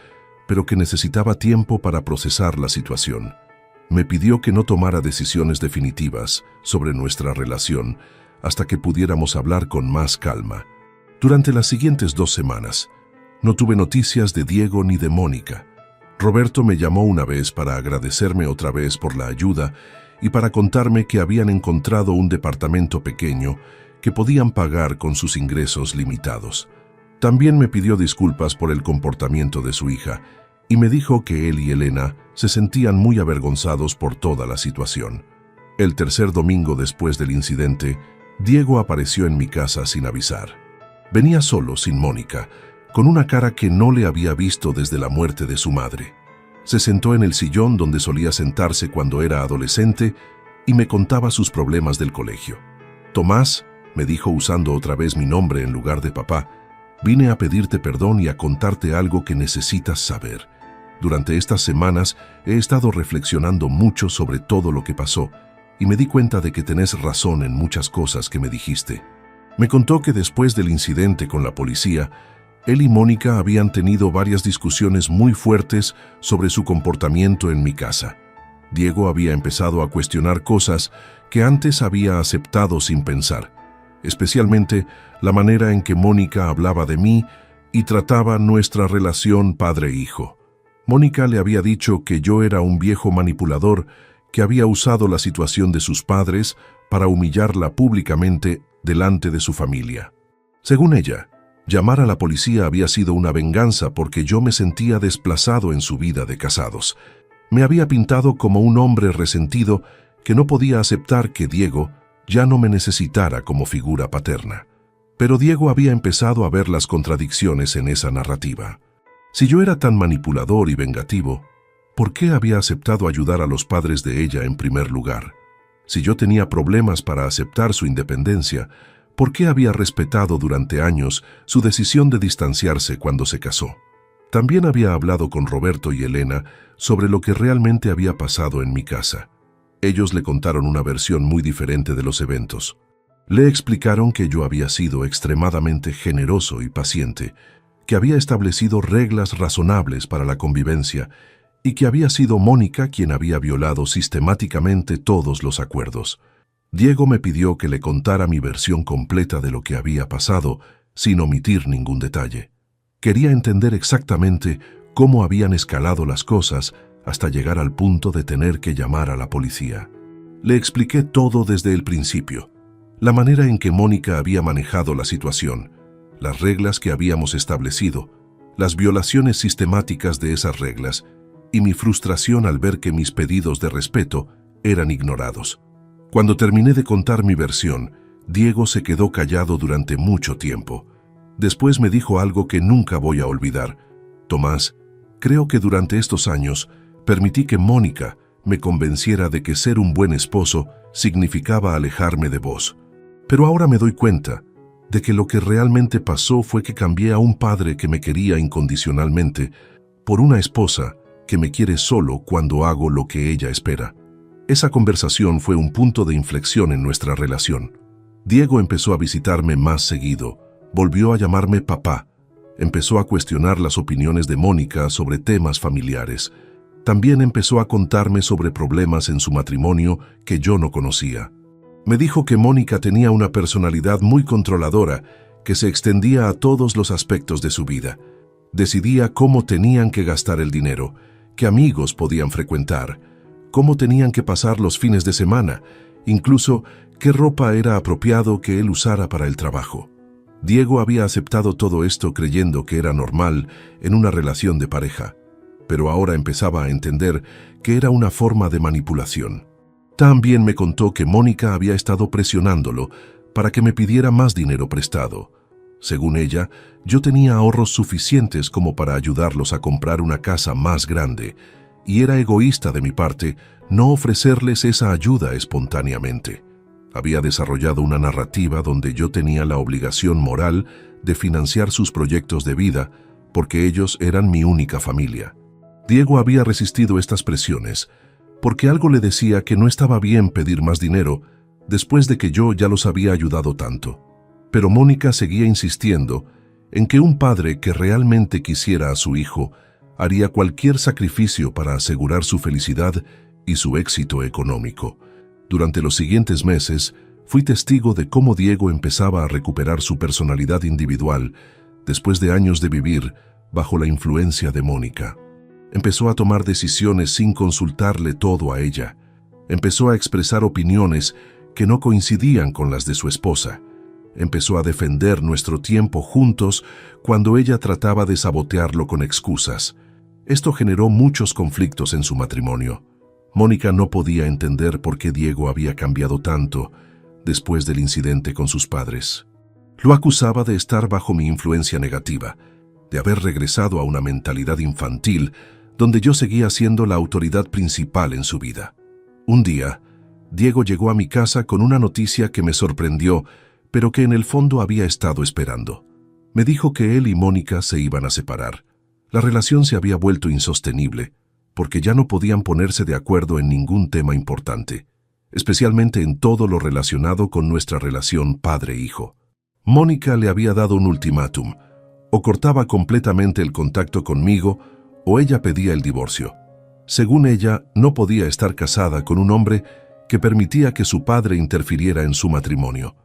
pero que necesitaba tiempo para procesar la situación. Me pidió que no tomara decisiones definitivas sobre nuestra relación hasta que pudiéramos hablar con más calma. Durante las siguientes 2 semanas, no tuve noticias de Diego ni de Mónica. Roberto me llamó una vez para agradecerme otra vez por la ayuda y para contarme que habían encontrado un departamento pequeño que podían pagar con sus ingresos limitados. También me pidió disculpas por el comportamiento de su hija y me dijo que él y Elena se sentían muy avergonzados por toda la situación. El tercer domingo después del incidente, Diego apareció en mi casa sin avisar. Venía solo, sin Mónica, con una cara que no le había visto desde la muerte de su madre. Se sentó en el sillón donde solía sentarse cuando era adolescente y me contaba sus problemas del colegio. «Tomás», me dijo usando otra vez mi nombre en lugar de papá, «vine a pedirte perdón y a contarte algo que necesitas saber. Durante estas semanas he estado reflexionando mucho sobre todo lo que pasó y me di cuenta de que tenés razón en muchas cosas que me dijiste». Me contó que después del incidente con la policía, él y Mónica habían tenido varias discusiones muy fuertes sobre su comportamiento en mi casa. Diego había empezado a cuestionar cosas que antes había aceptado sin pensar, especialmente la manera en que Mónica hablaba de mí y trataba nuestra relación padre-hijo. Mónica le había dicho que yo era un viejo manipulador que había usado la situación de sus padres para humillarla públicamente delante de su familia. Según ella, llamar a la policía había sido una venganza porque yo me sentía desplazado en su vida de casados. Me había pintado como un hombre resentido que no podía aceptar que Diego ya no me necesitara como figura paterna. Pero Diego había empezado a ver las contradicciones en esa narrativa. Si yo era tan manipulador y vengativo, ¿por qué había aceptado ayudar a los padres de ella en primer lugar? Si yo tenía problemas para aceptar su independencia, ¿por qué había respetado durante años su decisión de distanciarse cuando se casó? También había hablado con Roberto y Elena sobre lo que realmente había pasado en mi casa. Ellos le contaron una versión muy diferente de los eventos. Le explicaron que yo había sido extremadamente generoso y paciente, que había establecido reglas razonables para la convivencia y que había sido Mónica quien había violado sistemáticamente todos los acuerdos. Diego me pidió que le contara mi versión completa de lo que había pasado, sin omitir ningún detalle. Quería entender exactamente cómo habían escalado las cosas hasta llegar al punto de tener que llamar a la policía. Le expliqué todo desde el principio, la manera en que Mónica había manejado la situación, las reglas que habíamos establecido, las violaciones sistemáticas de esas reglas y mi frustración al ver que mis pedidos de respeto eran ignorados. Cuando terminé de contar mi versión, Diego se quedó callado durante mucho tiempo. Después me dijo algo que nunca voy a olvidar. «Tomás, creo que durante estos años permití que Mónica me convenciera de que ser un buen esposo significaba alejarme de vos. Pero ahora me doy cuenta de que lo que realmente pasó fue que cambié a un padre que me quería incondicionalmente por una esposa que me quiere solo cuando hago lo que ella espera». Esa conversación fue un punto de inflexión en nuestra relación. Diego empezó a visitarme más seguido, volvió a llamarme papá, empezó a cuestionar las opiniones de Mónica sobre temas familiares. También empezó a contarme sobre problemas en su matrimonio que yo no conocía. Me dijo que Mónica tenía una personalidad muy controladora que se extendía a todos los aspectos de su vida. Decidía cómo tenían que gastar el dinero, qué amigos podían frecuentar, cómo tenían que pasar los fines de semana, incluso qué ropa era apropiado que él usara para el trabajo. Diego había aceptado todo esto creyendo que era normal en una relación de pareja, pero ahora empezaba a entender que era una forma de manipulación. También me contó que Mónica había estado presionándolo para que me pidiera más dinero prestado. Según ella, yo tenía ahorros suficientes como para ayudarlos a comprar una casa más grande, y era egoísta de mi parte no ofrecerles esa ayuda espontáneamente. Había desarrollado una narrativa donde yo tenía la obligación moral de financiar sus proyectos de vida, porque ellos eran mi única familia. Diego había resistido estas presiones, porque algo le decía que no estaba bien pedir más dinero después de que yo ya los había ayudado tanto. Pero Mónica seguía insistiendo en que un padre que realmente quisiera a su hijo haría cualquier sacrificio para asegurar su felicidad y su éxito económico. Durante los siguientes meses, fui testigo de cómo Diego empezaba a recuperar su personalidad individual después de años de vivir bajo la influencia de Mónica. Empezó a tomar decisiones sin consultarle todo a ella. Empezó a expresar opiniones que no coincidían con las de su esposa. Empezó a defender nuestro tiempo juntos cuando ella trataba de sabotearlo con excusas. Esto generó muchos conflictos en su matrimonio. Mónica no podía entender por qué Diego había cambiado tanto después del incidente con sus padres. Lo acusaba de estar bajo mi influencia negativa, de haber regresado a una mentalidad infantil donde yo seguía siendo la autoridad principal en su vida. Un día, Diego llegó a mi casa con una noticia que me sorprendió, pero que en el fondo había estado esperando. Me dijo que él y Mónica se iban a separar. La relación se había vuelto insostenible, porque ya no podían ponerse de acuerdo en ningún tema importante, especialmente en todo lo relacionado con nuestra relación padre-hijo. Mónica le había dado un ultimátum: o cortaba completamente el contacto conmigo, o ella pedía el divorcio. Según ella, no podía estar casada con un hombre que permitía que su padre interfiriera en su matrimonio.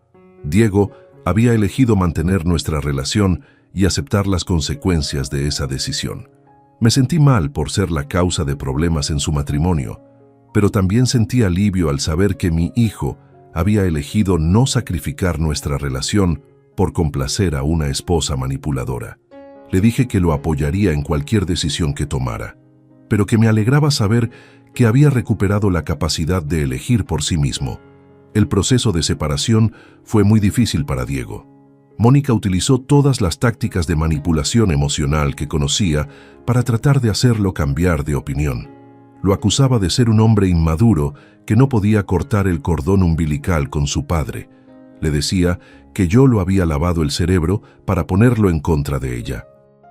Diego había elegido mantener nuestra relación y aceptar las consecuencias de esa decisión. Me sentí mal por ser la causa de problemas en su matrimonio, pero también sentí alivio al saber que mi hijo había elegido no sacrificar nuestra relación por complacer a una esposa manipuladora. Le dije que lo apoyaría en cualquier decisión que tomara, pero que me alegraba saber que había recuperado la capacidad de elegir por sí mismo. El proceso de separación fue muy difícil para Diego. Mónica utilizó todas las tácticas de manipulación emocional que conocía para tratar de hacerlo cambiar de opinión. Lo acusaba de ser un hombre inmaduro que no podía cortar el cordón umbilical con su padre. Le decía que yo lo había lavado el cerebro para ponerlo en contra de ella.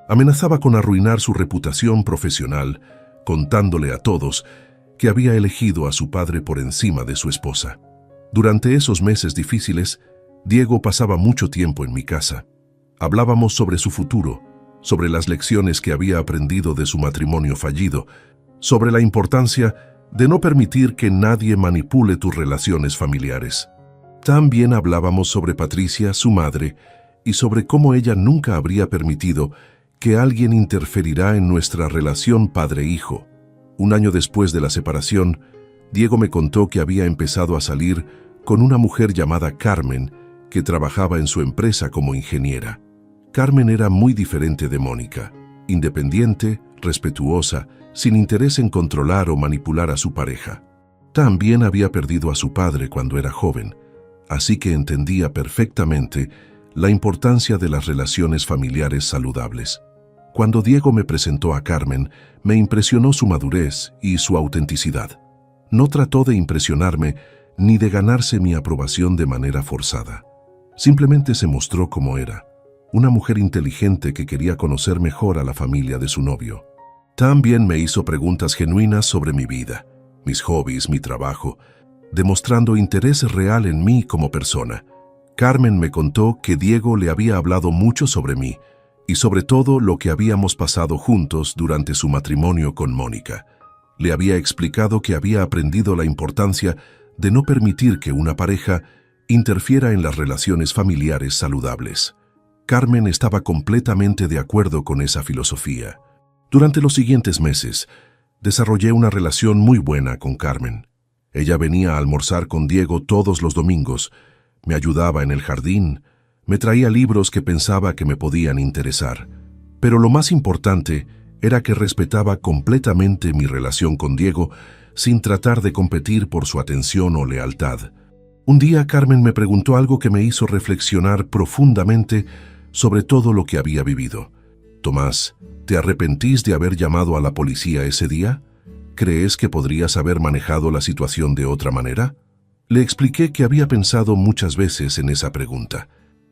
Amenazaba con arruinar su reputación profesional, contándole a todos que había elegido a su padre por encima de su esposa. Durante esos meses difíciles, Diego pasaba mucho tiempo en mi casa. Hablábamos sobre su futuro, sobre las lecciones que había aprendido de su matrimonio fallido, sobre la importancia de no permitir que nadie manipule tus relaciones familiares. También hablábamos sobre Patricia, su madre, y sobre cómo ella nunca habría permitido que alguien interferirá en nuestra relación padre-hijo. Un año después de la separación, Diego me contó que había empezado a salir con una mujer llamada Carmen, que trabajaba en su empresa como ingeniera. Carmen era muy diferente de Mónica, independiente, respetuosa, sin interés en controlar o manipular a su pareja. También había perdido a su padre cuando era joven, así que entendía perfectamente la importancia de las relaciones familiares saludables. Cuando Diego me presentó a Carmen, me impresionó su madurez y su autenticidad. No trató de impresionarme ni de ganarse mi aprobación de manera forzada. Simplemente se mostró como era, una mujer inteligente que quería conocer mejor a la familia de su novio. También me hizo preguntas genuinas sobre mi vida, mis hobbies, mi trabajo, demostrando interés real en mí como persona. Carmen me contó que Diego le había hablado mucho sobre mí y sobre todo lo que habíamos pasado juntos durante su matrimonio con Mónica. Le había explicado que había aprendido la importancia de no permitir que una pareja interfiera en las relaciones familiares saludables. Carmen estaba completamente de acuerdo con esa filosofía. Durante los siguientes meses, desarrollé una relación muy buena con Carmen. Ella venía a almorzar con Diego todos los domingos, me ayudaba en el jardín, me traía libros que pensaba que me podían interesar. Pero lo más importante era que respetaba completamente mi relación con Diego sin tratar de competir por su atención o lealtad. Un día Carmen me preguntó algo que me hizo reflexionar profundamente sobre todo lo que había vivido. Tomás, ¿te arrepentís de haber llamado a la policía ese día? ¿Crees que podrías haber manejado la situación de otra manera? Le expliqué que había pensado muchas veces en esa pregunta.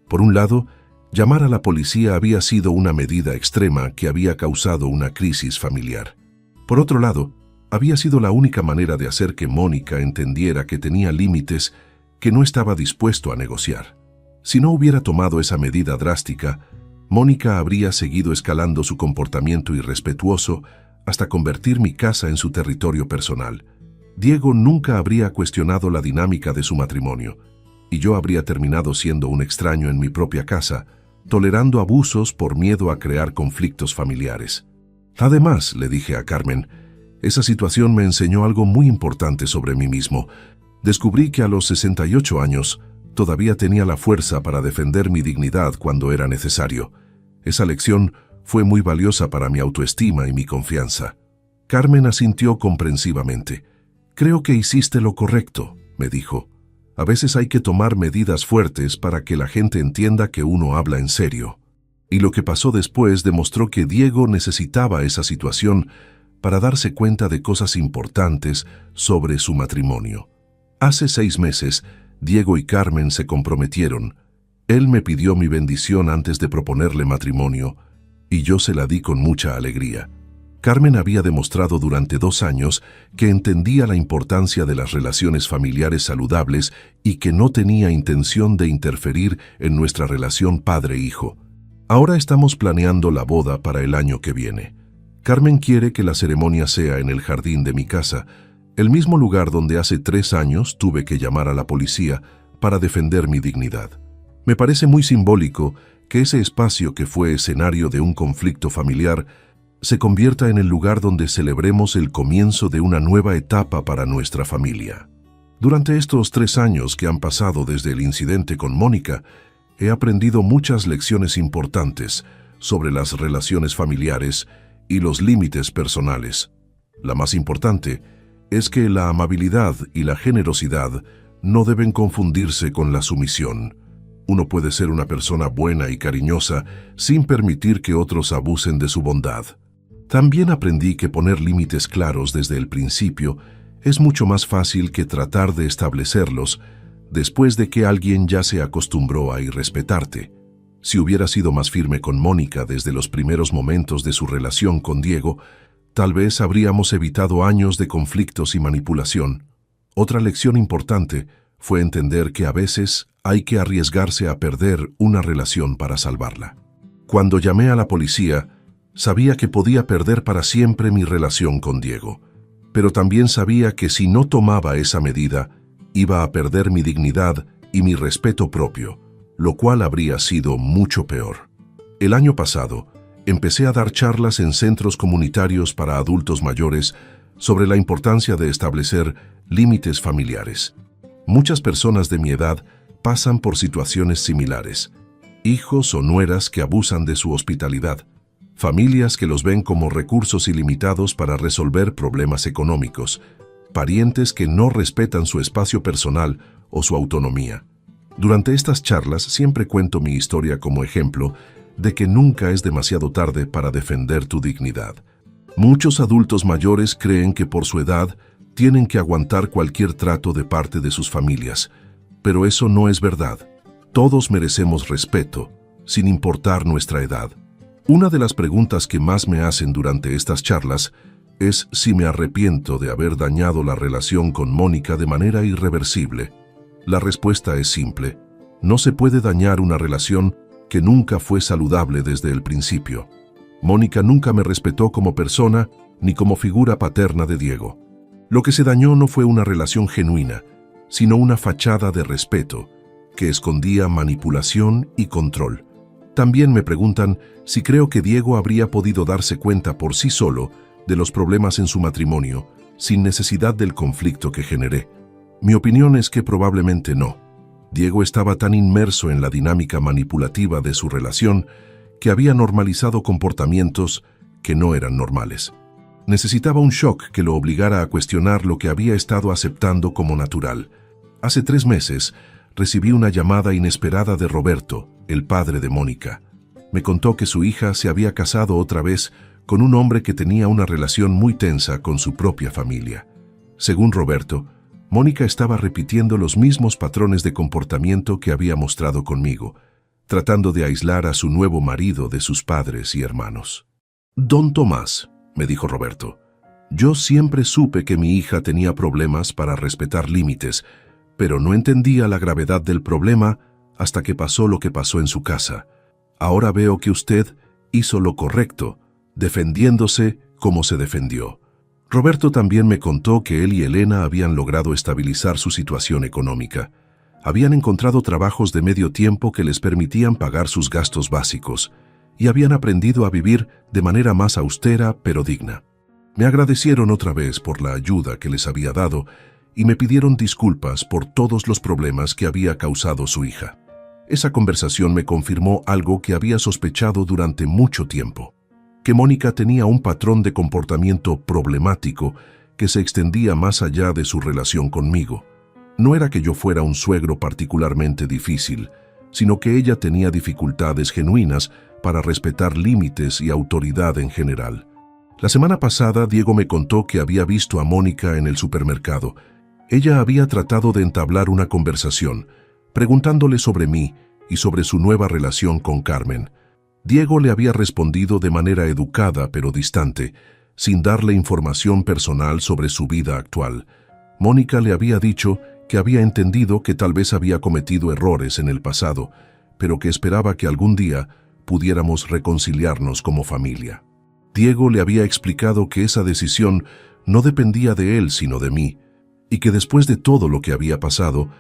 Por un lado, llamar a la policía había sido una medida extrema que había causado una crisis familiar. Por otro lado, había sido la única manera de hacer que Mónica entendiera que tenía límites que no estaba dispuesto a negociar. Si no hubiera tomado esa medida drástica, Mónica habría seguido escalando su comportamiento irrespetuoso hasta convertir mi casa en su territorio personal. Diego nunca habría cuestionado la dinámica de su matrimonio, y yo habría terminado siendo un extraño en mi propia casa, tolerando abusos por miedo a crear conflictos familiares. Además, le dije a Carmen, esa situación me enseñó algo muy importante sobre mí mismo. Descubrí que a los 68 años todavía tenía la fuerza para defender mi dignidad cuando era necesario. Esa lección fue muy valiosa para mi autoestima y mi confianza. Carmen asintió comprensivamente. «Creo que hiciste lo correcto», me dijo. «A veces hay que tomar medidas fuertes para que la gente entienda que uno habla en serio». Y lo que pasó después demostró que Diego necesitaba esa situación para darse cuenta de cosas importantes sobre su matrimonio. Hace 6 meses, Diego y Carmen se comprometieron. Él me pidió mi bendición antes de proponerle matrimonio, y yo se la di con mucha alegría. Carmen había demostrado durante 2 años que entendía la importancia de las relaciones familiares saludables y que no tenía intención de interferir en nuestra relación padre-hijo. Ahora estamos planeando la boda para el año que viene. Carmen quiere que la ceremonia sea en el jardín de mi casa, el mismo lugar donde hace 3 años tuve que llamar a la policía para defender mi dignidad. Me parece muy simbólico que ese espacio que fue escenario de un conflicto familiar se convierta en el lugar donde celebremos el comienzo de una nueva etapa para nuestra familia. Durante estos 3 años que han pasado desde el incidente con Mónica, he aprendido muchas lecciones importantes sobre las relaciones familiares y los límites personales. La más importante es que la amabilidad y la generosidad no deben confundirse con la sumisión. Uno puede ser una persona buena y cariñosa sin permitir que otros abusen de su bondad. También aprendí que poner límites claros desde el principio es mucho más fácil que tratar de establecerlos después de que alguien ya se acostumbró a irrespetarte. Si hubiera sido más firme con Mónica desde los primeros momentos de su relación con Diego, tal vez habríamos evitado años de conflictos y manipulación. Otra lección importante fue entender que a veces hay que arriesgarse a perder una relación para salvarla. Cuando llamé a la policía, sabía que podía perder para siempre mi relación con Diego, pero también sabía que si no tomaba esa medida, iba a perder mi dignidad y mi respeto propio, lo cual habría sido mucho peor. El año pasado, empecé a dar charlas en centros comunitarios para adultos mayores sobre la importancia de establecer límites familiares. Muchas personas de mi edad pasan por situaciones similares. Hijos o nueras que abusan de su hospitalidad. Familias que los ven como recursos ilimitados para resolver problemas económicos. Parientes que no respetan su espacio personal o su autonomía. Durante estas charlas siempre cuento mi historia como ejemplo de que nunca es demasiado tarde para defender tu dignidad. Muchos adultos mayores creen que por su edad tienen que aguantar cualquier trato de parte de sus familias, pero eso no es verdad. Todos merecemos respeto, sin importar nuestra edad. Una de las preguntas que más me hacen durante estas charlas es si me arrepiento de haber dañado la relación con Mónica de manera irreversible. La respuesta es simple. No se puede dañar una relación que nunca fue saludable desde el principio. Mónica nunca me respetó como persona ni como figura paterna de Diego. Lo que se dañó no fue una relación genuina, sino una fachada de respeto que escondía manipulación y control. También me preguntan si creo que Diego habría podido darse cuenta por sí solo de los problemas en su matrimonio sin necesidad del conflicto que generé. Mi opinión es que probablemente no. Diego estaba tan inmerso en la dinámica manipulativa de su relación que había normalizado comportamientos que no eran normales. Necesitaba un shock que lo obligara a cuestionar lo que había estado aceptando como natural. Hace 3 meses, recibí una llamada inesperada de Roberto, el padre de Mónica. Me contó que su hija se había casado otra vez con un hombre que tenía una relación muy tensa con su propia familia. Según Roberto, Mónica estaba repitiendo los mismos patrones de comportamiento que había mostrado conmigo, tratando de aislar a su nuevo marido de sus padres y hermanos. «Don Tomás», me dijo Roberto, «yo siempre supe que mi hija tenía problemas para respetar límites, pero no entendía la gravedad del problema hasta que pasó lo que pasó en su casa. Ahora veo que usted hizo lo correcto, defendiéndose como se defendió». Roberto también me contó que él y Elena habían logrado estabilizar su situación económica. Habían encontrado trabajos de medio tiempo que les permitían pagar sus gastos básicos y habían aprendido a vivir de manera más austera pero digna. Me agradecieron otra vez por la ayuda que les había dado y me pidieron disculpas por todos los problemas que había causado su hija. Esa conversación me confirmó algo que había sospechado durante mucho tiempo, que Mónica tenía un patrón de comportamiento problemático que se extendía más allá de su relación conmigo. No era que yo fuera un suegro particularmente difícil, sino que ella tenía dificultades genuinas para respetar límites y autoridad en general. La semana pasada, Diego me contó que había visto a Mónica en el supermercado. Ella había tratado de entablar una conversación, preguntándole sobre mí y sobre su nueva relación con Carmen. Diego le había respondido de manera educada pero distante, sin darle información personal sobre su vida actual. Mónica le había dicho que había entendido que tal vez había cometido errores en el pasado, pero que esperaba que algún día pudiéramos reconciliarnos como familia. Diego le había explicado que esa decisión no dependía de él sino de mí, y que después de todo lo que había pasado,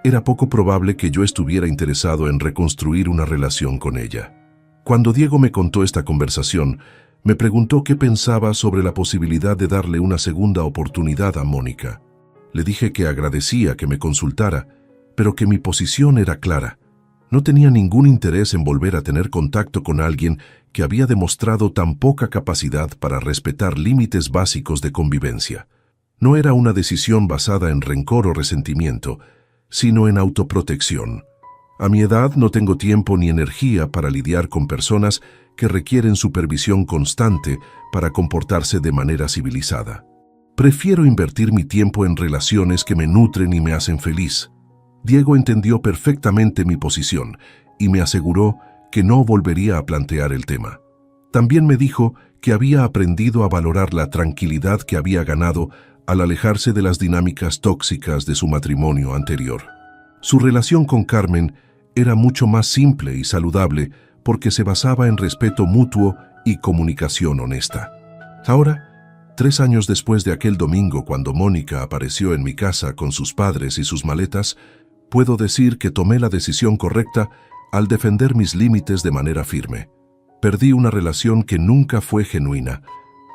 era poco probable que yo estuviera interesado en reconstruir una relación con ella. Cuando Diego me contó esta conversación, me preguntó qué pensaba sobre la posibilidad de darle una segunda oportunidad a Mónica. Le dije que agradecía que me consultara, pero que mi posición era clara. No tenía ningún interés en volver a tener contacto con alguien que había demostrado tan poca capacidad para respetar límites básicos de convivencia. No era una decisión basada en rencor o resentimiento, sino en autoprotección. A mi edad no tengo tiempo ni energía para lidiar con personas que requieren supervisión constante para comportarse de manera civilizada. Prefiero invertir mi tiempo en relaciones que me nutren y me hacen feliz. Diego entendió perfectamente mi posición y me aseguró que no volvería a plantear el tema. También me dijo que había aprendido a valorar la tranquilidad que había ganado al alejarse de las dinámicas tóxicas de su matrimonio anterior. Su relación con Carmen era mucho más simple y saludable porque se basaba en respeto mutuo y comunicación honesta. Ahora, 3 años después de aquel domingo cuando Mónica apareció en mi casa con sus padres y sus maletas, puedo decir que tomé la decisión correcta al defender mis límites de manera firme. Perdí una relación que nunca fue genuina,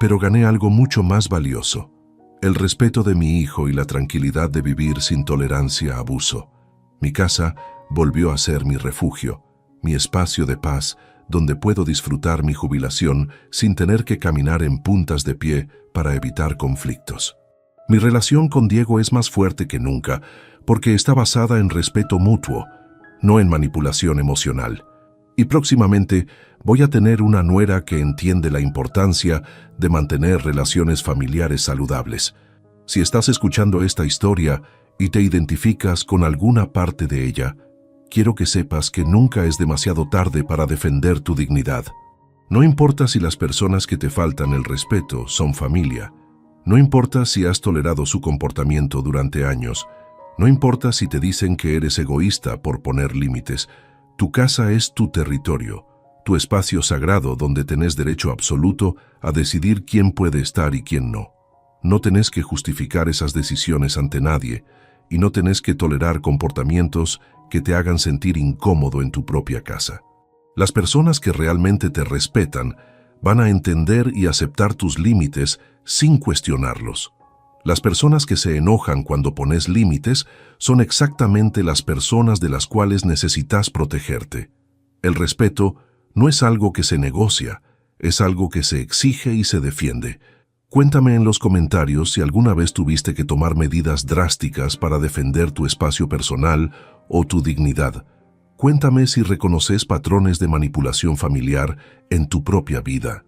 pero gané algo mucho más valioso: el respeto de mi hijo y la tranquilidad de vivir sin tolerancia a abuso. Mi casa volvió a ser mi refugio, mi espacio de paz, donde puedo disfrutar mi jubilación sin tener que caminar en puntas de pie para evitar conflictos. Mi relación con Diego es más fuerte que nunca, porque está basada en respeto mutuo, no en manipulación emocional. Y próximamente voy a tener una nuera que entiende la importancia de mantener relaciones familiares saludables. Si estás escuchando esta historia y te identificas con alguna parte de ella, quiero que sepas que nunca es demasiado tarde para defender tu dignidad. No importa si las personas que te faltan el respeto son familia. No importa si has tolerado su comportamiento durante años. No importa si te dicen que eres egoísta por poner límites. Tu casa es tu territorio, tu espacio sagrado donde tenés derecho absoluto a decidir quién puede estar y quién no. No tenés que justificar esas decisiones ante nadie y no tenés que tolerar comportamientos que te hagan sentir incómodo en tu propia casa. Las personas que realmente te respetan van a entender y aceptar tus límites sin cuestionarlos. Las personas que se enojan cuando pones límites son exactamente las personas de las cuales necesitas protegerte. El respeto no es algo que se negocia, es algo que se exige y se defiende. Cuéntame en los comentarios si alguna vez tuviste que tomar medidas drásticas para defender tu espacio personal o tu dignidad. Cuéntame si reconoces patrones de manipulación familiar en tu propia vida.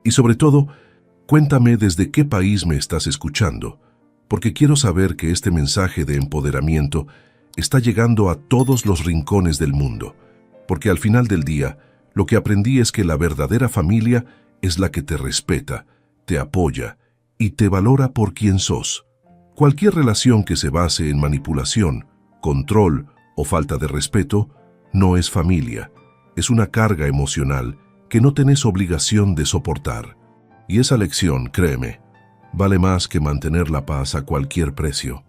Y sobre todo, cuéntame desde qué país me estás escuchando, porque quiero saber que este mensaje de empoderamiento está llegando a todos los rincones del mundo, porque al final del día, lo que aprendí es que la verdadera familia es la que te respeta, te apoya y te valora por quien sos. Cualquier relación que se base en manipulación, control o falta de respeto no es familia, es una carga emocional que no tenés obligación de soportar. Y esa lección, créeme, vale más que mantener la paz a cualquier precio.